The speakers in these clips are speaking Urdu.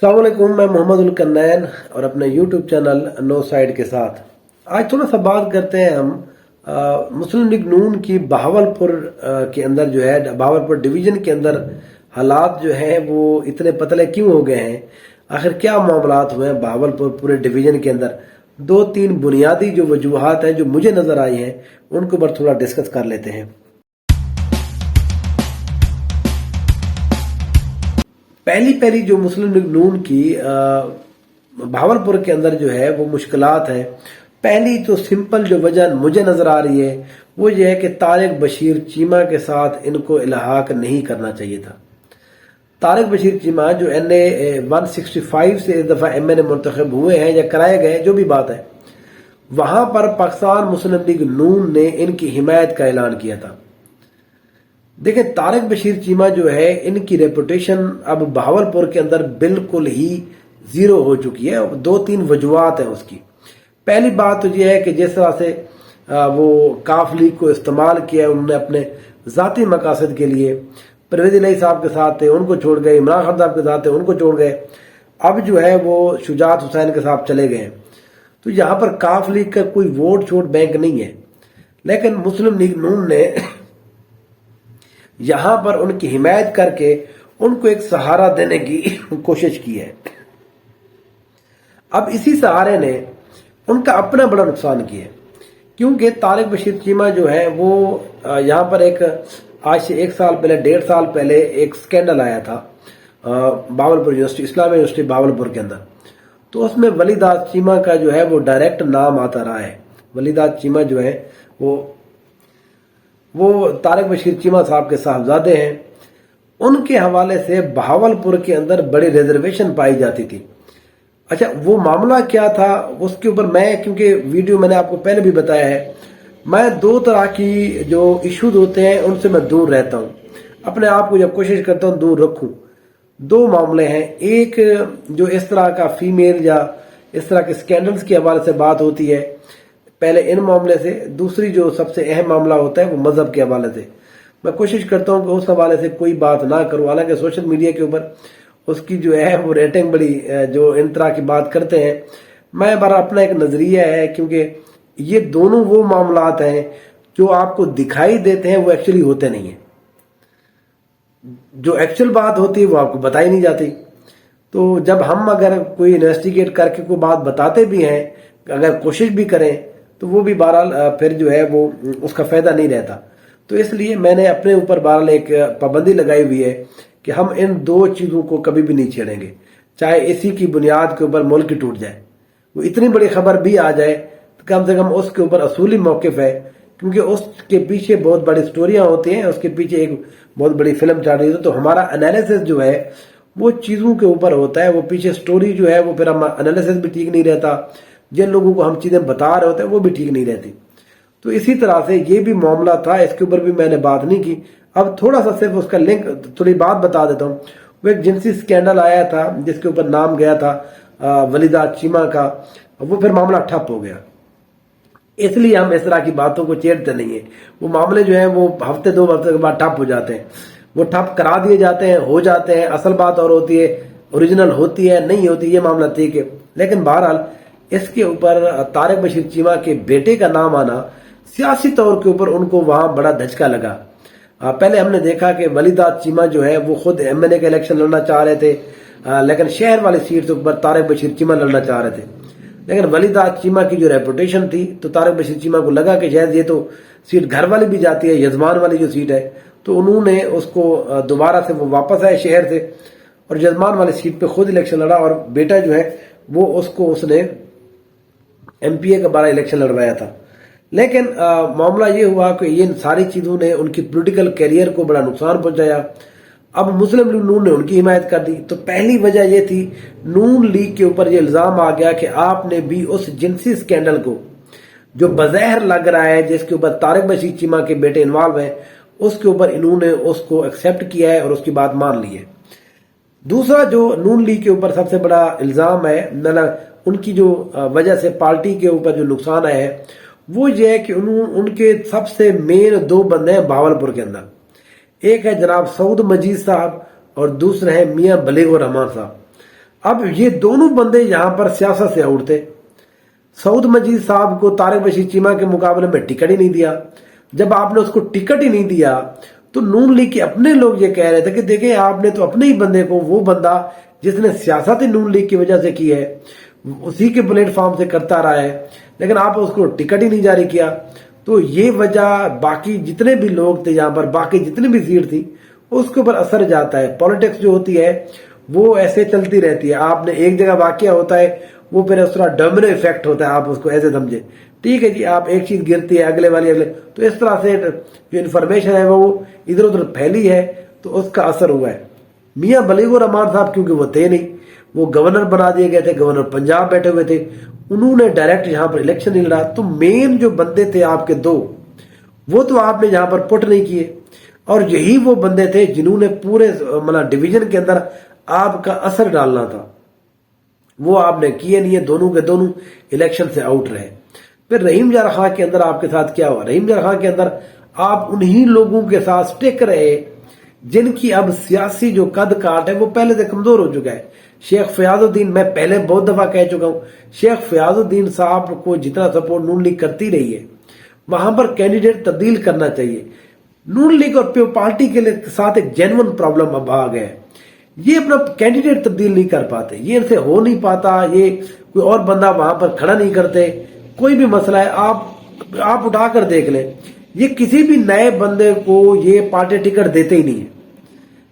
السلام علیکم، میں محمد الکنین اور اپنے یوٹیوب چینل نو سائیڈ کے ساتھ آج تھوڑا سا بات کرتے ہیں ہم مسلم لیگ نون کی بہاولپور کے اندر جو ہے بہاولپور ڈویژن کے اندر حالات جو ہیں وہ اتنے پتلے کیوں ہو گئے ہیں، آخر کیا معاملات ہوئے ہیں بہاولپور پورے ڈویژن کے اندر۔ دو تین بنیادی جو وجوہات ہیں جو مجھے نظر آئی ہیں ان کے اوپر تھوڑا ڈسکس کر لیتے ہیں۔ پہلی جو مسلم لیگ نون کی بہاولپور کے اندر جو ہے وہ مشکلات ہیں، پہلی تو سمپل جو وجہ مجھے نظر آ رہی ہے وہ یہ ہے کہ طارق بشیر چیمہ کے ساتھ ان کو الحاق نہیں کرنا چاہیے تھا۔ طارق بشیر چیمہ جو NA 165 سے اس دفعہ MNA منتخب ہوئے ہیں یا کرائے گئے جو بھی بات ہے، وہاں پر پاکستان مسلم لیگ نون نے ان کی حمایت کا اعلان کیا تھا۔ دیکھیں طارق بشیر چیمہ جو ہے ان کی ریپوٹیشن اب بہاولپور کے اندر بالکل ہی زیرو ہو چکی ہے۔ دو تین وجوہات ہیں اس کی۔ پہلی بات تو یہ ہے کہ جس طرح سے وہ کاف لیگ کو استعمال کیا انہوں نے اپنے ذاتی مقاصد کے لیے، پرویز الہی صاحب کے ساتھ تھے ان کو چھوڑ گئے، عمران خان صاحب کے ساتھ تھے ان کو چھوڑ گئے، اب جو ہے وہ شجاعت حسین کے ساتھ چلے گئے ہیں۔ تو یہاں پر کاف لیگ کا کوئی ووٹ چھوٹ بینک نہیں ہے، لیکن مسلم لیگ نون نے یہاں پر ان کی حمایت کر کے ان کو ایک سہارا دینے کی کوشش کی ہے۔ اب اسی سہارے نے ان کا اپنا بڑا نقصان کیا ہے، کیونکہ طارق بشیر چیمہ جو ہے وہ یہاں پر آج سے 1.5 سال پہلے ایک سکینڈل آیا تھا بہاولپور یونیورسٹی، اسلامیہ یونیورسٹی بہاولپور کے اندر، تو اس میں ولی داد چیمہ کا جو ہے وہ ڈائریکٹ نام آتا رہا ہے۔ ولی داد چیمہ جو ہے وہ طارق بشیر چیمہ صاحب کے صاحبزادے ہیں، ان کے حوالے سے بہاولپور کے اندر بڑی ریزرویشن پائی جاتی تھی۔ اچھا وہ معاملہ کیا تھا اس کے اوپر کیونکہ ویڈیو میں نے آپ کو پہلے بھی بتایا ہے، میں دو طرح کی جو ایشوز ہوتے ہیں ان سے میں دور رہتا ہوں، اپنے آپ کو جب کوشش کرتا ہوں دور رکھوں۔ دو معاملے ہیں، ایک جو اس طرح کا فیمیل یا اس طرح کے سکینڈلز کے حوالے سے بات ہوتی ہے پہلے ان معاملے سے، دوسری جو سب سے اہم معاملہ ہوتا ہے وہ مذہب کے حوالے سے۔ میں کوشش کرتا ہوں کہ اس حوالے سے کوئی بات نہ کروں، حالانکہ سوشل میڈیا کے اوپر اس کی جو ہے وہ ریٹنگ بڑی جو ان طرح کی بات کرتے ہیں، میں بارہ اپنا ایک نظریہ ہے، کیونکہ یہ دونوں وہ معاملات ہیں جو آپ کو دکھائی دیتے ہیں وہ ایکچولی ہوتے نہیں ہیں، جو ایکچوئل بات ہوتی ہے وہ آپ کو بتائی نہیں جاتی۔ تو جب ہم اگر کوئی انویسٹیگیٹ کر کے کوئی بات بتاتے بھی ہیں، اگر کوشش بھی کریں تو وہ بھی بہرحال پھر جو ہے وہ اس کا فائدہ نہیں رہتا۔ تو اس لیے میں نے اپنے اوپر بہرحال ایک پابندی لگائی ہوئی ہے کہ ہم ان دو چیزوں کو کبھی بھی نہیں چھیڑیں گے، چاہے اسی کی بنیاد کے اوپر ملک ٹوٹ جائے، وہ اتنی بڑی خبر بھی آ جائے تو کم سے کم اس کے اوپر اصولی موقف ہے، کیونکہ اس کے پیچھے بہت بڑی سٹوریاں ہوتی ہیں، اس کے پیچھے ایک بہت بڑی فلم چل رہی ہے۔ تو ہمارا انالیسس جو ہے وہ چیزوں کے اوپر ہوتا ہے، وہ پیچھے سٹوری جو ہے وہ پھر ہم انالیسس بھی ٹھیک نہیں رہتا، جن لوگوں کو ہم چیزیں بتا رہے ہوتے ہیں وہ بھی ٹھیک نہیں رہتی۔ تو اسی طرح سے یہ بھی معاملہ تھا، اس کے اوپر بھی میں نے بات نہیں کی۔ اب تھوڑا سا صرف اس کا لنک تھوڑی بات بتا دیتا ہوں۔ وہ ایک جنسی سکینڈل آیا تھا جس کے اوپر نام گیا تھا ولی داد چیمہ کا، وہ پھر معاملہ ٹھپ ہو گیا، اس لیے ہم اس طرح کی باتوں کو چھیڑتے نہیں ہیں۔ وہ معاملے جو ہیں وہ ہفتے دو ہفتے کے بعد ٹھپ ہو جاتے ہیں، وہ ٹھپ کرا دیے جاتے ہیں، ہو جاتے ہیں، اصل بات اور ہوتی ہے، اوریجنل ہوتی ہے نہیں ہوتی، یہ معاملہ ٹھیک ہے۔ لیکن بہرحال اس کے اوپر طارق بشیر چیمہ کے بیٹے کا نام آنا سیاسی طور کے اوپر ان کو وہاں بڑا دھچکا لگا۔ پہلے ہم نے دیکھا کہ ولی داد چیمہ جو ہے وہ خود MNA کا الیکشن لڑنا چاہ رہے تھے، لیکن شہر والی سیٹ سے اوپر طارق بشیر چیمہ لڑنا چاہ رہے تھے، لیکن ولی داد چیمہ کی جو ریپوٹیشن تھی تو طارق بشیر چیمہ کو لگا کہ شاید یہ تو سیٹ گھر والی بھی جاتی ہے، یزمان والی جو سیٹ ہے، تو انہوں نے اس کو دوبارہ سے وہ واپس آئے شہر سے اور یزمان والی سیٹ پہ خود الیکشن لڑا، اور بیٹا جو ہے وہ اس نے MPA کا بارہ الیکشن لڑوایا تھا۔ لیکن معاملہ یہ ہوا کہ یہ ساری چیزوں نے ان کی پولیٹیکل کیریئر کو بڑا نقصان پہنچایا۔ اب مسلم لیگ نون نے ان کی حمایت کر دی، تو پہلی وجہ یہ تھی نون لیگ کے اوپر یہ الزام آ گیا کہ آپ نے بھی اس جنسی سکینڈل کو جو بظاہر لگ رہا ہے، جس کے اوپر طارق بشیر چیمہ کے بیٹے انوالو ہیں، اس کے اوپر انہوں نے اس کو ایکسیپٹ کیا ہے اور اس کی بات مان لی ہے۔ دوسرا جو نون لیگ کے اوپر سب سے بڑا الزام ہے، ان کی جو وجہ سے پارٹی کے اوپر جو نقصان آیا ہے، وہ یہ ہے کہ ان کے سب سے مین دو بندے ہیں بہاولپور کے اندر، ایک ہے جناب سعود مجید صاحب اور دوسرے ہیں میاں بلیغ الرحمان صاحب۔ اب یہ دونوں بندے یہاں پر سیاست سے آؤٹ تھے. سعود مجید صاحب کو طارق بشیر چیمہ کے مقابلے میں ٹکٹ ہی نہیں دیا. جب آپ نے اس کو ٹکٹ ہی نہیں دیا تو نون لیگ کے اپنے لوگ یہ کہہ رہے تھے کہ دیکھیں آپ نے تو اپنے ہی بندے کو, وہ بندہ جس نے سیاست ہی نون لیگ کی وجہ سے کی ہے, اسی کے پلیٹ فارم سے کرتا رہا ہے, لیکن آپ اس کو ٹکٹ ہی نہیں جاری کیا. تو یہ وجہ باقی جتنے بھی لوگ تھے یہاں پر, باقی جتنی بھی سیٹ تھی اس کے اوپر اثر جاتا ہے. پالیٹکس جو ہوتی ہے وہ ایسے چلتی رہتی ہے. آپ نے ایک جگہ واقعہ ہوتا ہے وہ پھر اس طرح ڈومینو ایفیکٹ ہوتا ہے, آپ اس کو ایسے سمجھے. ٹھیک ہے جی, آپ ایک چیز گرتی ہے اگلے والی اگلے, تو اس طرح سے جو انفارمیشن ہے وہ ادھر ادھر پھیلی ہے تو اس کا اثر ہوا ہے. میاں بلیغ الرحمان صاحب کیونکہ وہ تھے نہیں, وہ گورنر بنا دیے گئے تھے, گورنر پنجاب بیٹھے ہوئے تھے, انہوں نے ڈائریکٹ یہاں پر الیکشن نہیں لڑا. تو مین جو بندے تھے آپ کے دو, وہ تو آپ نے یہاں پر پٹ نہیں کیے, اور یہی وہ بندے تھے جنہوں نے پورے مطلب ڈویژن کے اندر آپ کا اثر ڈالنا تھا, وہ آپ نے کیے نہیں ہے. دونوں کے دونوں الیکشن سے آؤٹ رہے. پھر رحیم یار خاں کے اندر آپ کے ساتھ کیا ہوا؟ رحیم یار خاں کے اندر آپ انہی لوگوں کے ساتھ سٹک رہے جن کی اب سیاسی جو قد کاٹ ہے وہ پہلے سے کمزور ہو چکا ہے. شیخ فیاض الدین, میں پہلے بہت دفعہ کہہ چکا ہوں, شیخ فیاض الدین صاحب کو جتنا سپورٹ نون لیگ کرتی رہی ہے وہاں پر کینڈیڈیٹ تبدیل کرنا چاہیے. نون لیگ اور پیو پارٹی کے ساتھ ایک جینون پرابلم اب آ گیا ہے, یہ اپنا کینڈیڈیٹ تبدیل نہیں کر پاتے, یہ ان سے ہو نہیں پاتا, یہ کوئی اور بندہ وہاں پر کھڑا نہیں کرتے. کوئی بھی مسئلہ ہے آپ اٹھا کر دیکھ لیں, یہ کسی بھی نئے بندے کو یہ پارٹی ٹکٹ دیتے ہی نہیں ہے.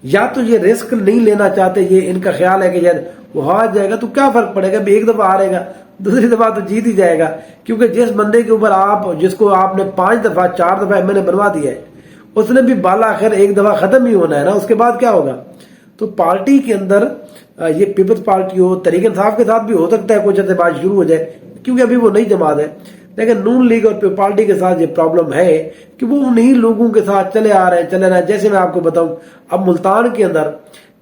یا تو یہ رسک نہیں لینا چاہتے, یہ ان کا خیال ہے کہ یار وہ ہار جائے گا تو کیا فرق پڑے گا, ایک دفعہ ہارے گا دوسری دفعہ تو جیت ہی جائے گا. کیونکہ جس بندے کے اوپر جس کو آپ نے 5 دفعہ 4 دفعہ میں نے بنوا دیا ہے, اس نے بھی بالا آخر ایک دفعہ ختم ہی ہونا ہے نا, اس کے بعد کیا ہوگا. تو پارٹی کے اندر یہ پیپلز پارٹی ہو, تحریک انصاف کے ساتھ بھی ہو سکتا ہے کچھ عرصے بعد شروع ہو جائے کیونکہ ابھی وہ نئی جماعت ہے, لیکن نون لیگ اور پیپلز پارٹی کے ساتھ یہ پرابلم ہے کہ وہ انہی لوگوں کے ساتھ چلے آ رہے ہیں. جیسے میں آپ کو بتاؤں, اب ملتان کے اندر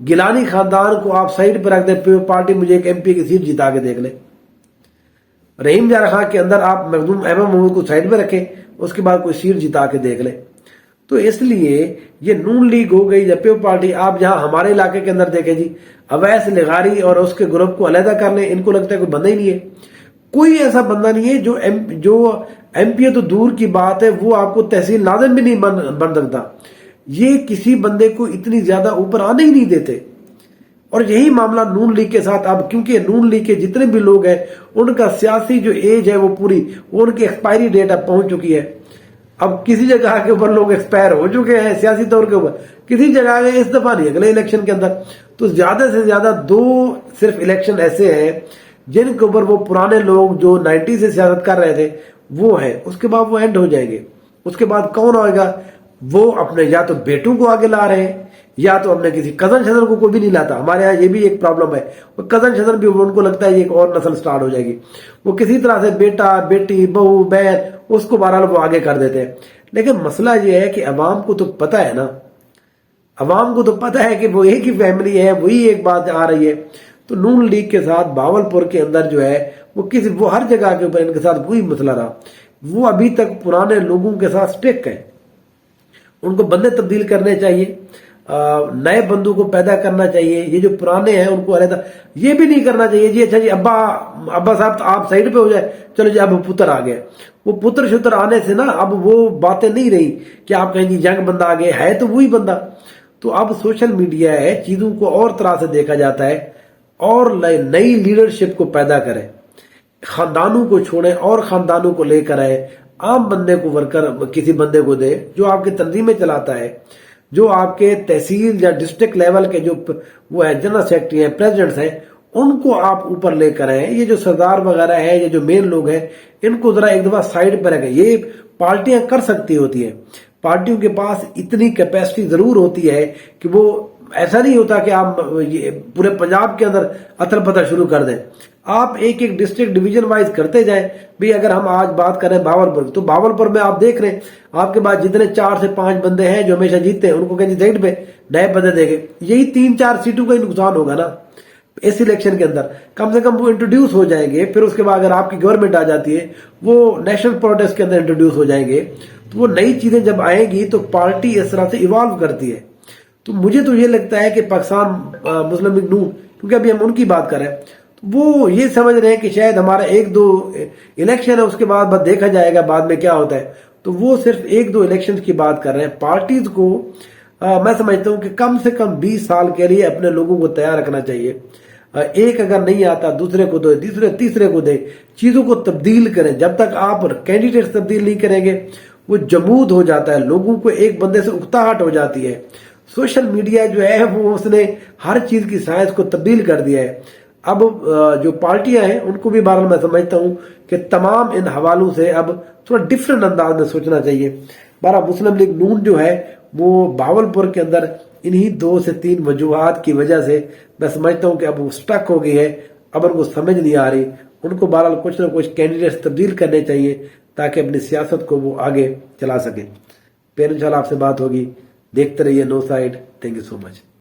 گیلانی خاندان کو آپ سائڈ پہ رکھ دیں, پیپلز پارٹی مجھے ایک MP کی سیٹ جتا کے دیکھ لیں. رحیم یار خاں کے اندر آپ مخدوم احمد محمود کو سائڈ پہ رکھیں, اس کے بعد کوئی سیٹ جتا کے دیکھ لیں. تو اس لیے یہ نون لیگ ہو گئی یا پیپلز پارٹی, آپ یہاں ہمارے علاقے کے اندر دیکھیں جی, اویس لغاری اور اس کے گروپ کو علیحدہ کر لیں, ان کو لگتا ہے کوئی بندہ ہی نہیں ہے, کوئی ایسا بندہ نہیں ہے جو MP ہے تو دور کی بات ہے, وہ آپ کو تحصیل ناظم بھی نہیں بن سکتا. یہ کسی بندے کو اتنی زیادہ اوپر آنے ہی نہیں دیتے. اور یہی معاملہ نون لیگ کے ساتھ, اب کیونکہ نون لیگ کے جتنے بھی لوگ ہیں ان کا سیاسی جو ایج ہے وہ پوری, وہ ان کی ایکسپائری ڈیٹ اب پہنچ چکی ہے. اب کسی جگہ کے اوپر لوگ ایکسپائر ہو چکے ہیں سیاسی طور کے اوپر, کسی جگہ آگے اس دفعہ نہیں, اگلے الیکشن کے اندر. تو زیادہ سے زیادہ 2 صرف الیکشن ایسے ہیں جن کے اوپر وہ پرانے لوگ جو 90 سے سیاست کر رہے تھے وہ ہیں, اس کے بعد وہ اینڈ ہو جائیں گے. اس کے بعد کون آئے گا؟ وہ اپنے یا تو بیٹوں کو آگے لا رہے ہیں یا تو اپنے کسی کزن شزن کو کوئی بھی نہیں لاتا. ہمارے یہاں یہ بھی ایک پرابلم ہے, وہ کزن شزن بھی ان کو لگتا ہے یہ ایک اور نسل سٹارٹ ہو جائے گی, وہ کسی طرح سے بیٹا بیٹی بہو بہن اس کو بہرحال وہ آگے کر دیتے ہیں. لیکن مسئلہ یہ ہے کہ عوام کو تو پتا ہے نا, عوام کو تو پتا ہے کہ وہ ایک ہی فیملی ہے, وہی ایک بات آ رہی ہے. تو نون لیگ کے ساتھ باولپور کے اندر جو ہے وہ ہر جگہ کے اوپر ان کے ساتھ وہی مسئلہ رہا, وہ ابھی تک پرانے لوگوں کے ساتھ سٹک ہے. ان کو بندے تبدیل کرنے چاہیے, نئے بندوں کو پیدا کرنا چاہیے. یہ جو پرانے ہیں ان کو علیحدہ, یہ بھی نہیں کرنا چاہیے جی اچھا جی ابا صاحب آپ سائڈ پہ ہو جائے, چلو جی اب پتر آ گئے. وہ پتر شتر آنے سے نا اب وہ باتیں نہیں رہی کہ آپ کہیں جی جنگ بندہ آ گئے, ہے تو وہی بندہ. تو اب سوشل میڈیا ہے, چیزوں کو اور طرح سے دیکھا جاتا ہے, اور نئی لیڈرشپ کو پیدا کرے, خاندانوں کو چھوڑے اور خاندانوں کو لے کر آئے, عام بندے کو ورکر کسی بندے کو دے جو آپ کی تنظیمیں چلاتا ہے, جو آپ کے تحصیل یا ڈسٹرکٹ لیول کے جو وہ ہے جنرل سیکرٹری ہیں, پریزیڈنٹس ہیں, ان کو آپ اوپر لے کر آئیں. یہ جو سردار وغیرہ ہے, یہ جو مین لوگ ہیں, ان کو ذرا ایک دفعہ سائڈ پر رکھیں. یہ پارٹیاں کر سکتی ہوتی ہیں, پارٹیوں کے پاس اتنی کیپیسٹی ضرور ہوتی ہے کہ وہ ایسا نہیں ہوتا کہ آپ پورے پنجاب کے اندر اتر پتر شروع کر دیں. آپ ایک ایک ڈسٹرکٹ ڈویژن وائز کرتے جائیں. بھی اگر ہم آج بات کریں باولپور, تو باولپور میں آپ دیکھ رہے ہیں آپ کے پاس جتنے 4 سے 5 بندے ہیں جو ہمیشہ جیتتے ہیں, ان کو کہیں سائڈ پہ نئے بندے دے گئے. یہی 3-4 سیٹوں کا ہی نقصان ہوگا نا اس الیکشن کے اندر. کم سے کم وہ انٹروڈیوس ہو جائیں گے, پھر اس کے بعد اگر آپ کی گورنمنٹ آ جاتی ہے وہ نیشنل پروٹیسٹ کے اندر انٹروڈیوس ہو جائیں گے. تو وہ نئی چیزیں جب آئیں گی تو پارٹی اس طرح سے ایوالو کرتی ہے. تو مجھے تو یہ لگتا ہے کہ پاکستان مسلم لیگ نون کیونکہ ابھی ہم ان کی بات کر رہے ہیں، وہ یہ سمجھ رہے ہیں کہ شاید ہمارا 1-2 الیکشن ہے، اس کے بعد بس دیکھا جائے گا بعد میں کیا ہوتا ہے. تو وہ صرف 1-2 الیکشن کی بات کر رہے ہیں. پارٹیز کو میں سمجھتا ہوں کہ کم سے کم 20 سال کے لیے اپنے لوگوں کو تیار رکھنا چاہیے. ایک اگر نہیں آتا دوسرے کو دے، تیسرے کو دے، چیزوں کو تبدیل کریں. جب تک آپ کینڈیڈیٹ تبدیل نہیں کریں گے وہ جمود ہو جاتا ہے، لوگوں کو ایک بندے سے اکتاہٹ ہو جاتی ہے. سوشل میڈیا جو ہے وہ اس نے ہر چیز کی سائنس کو تبدیل کر دیا ہے. اب جو پارٹیاں ہیں ان کو بھی بہرحال میں سمجھتا ہوں کہ تمام ان حوالوں سے اب تھوڑا ڈفرنٹ انداز میں سوچنا چاہیے. بہرحال مسلم لیگ نون جو ہے وہ بھاولپور کے اندر انہی 2 سے 3 وجوہات کی وجہ سے میں سمجھتا ہوں کہ اب وہ سٹک ہو گئی ہے. اب ان کو سمجھ نہیں آ رہی. ان کو بہرحال کچھ نہ کچھ کینڈیڈیٹس تبدیل کرنے چاہیے تاکہ اپنی سیاست کو وہ آگے چلا سکیں. پھر انشاءاللہ آپ سے بات ہوگی. دیکھتے رہیے نو سائیڈ. Thank you so much.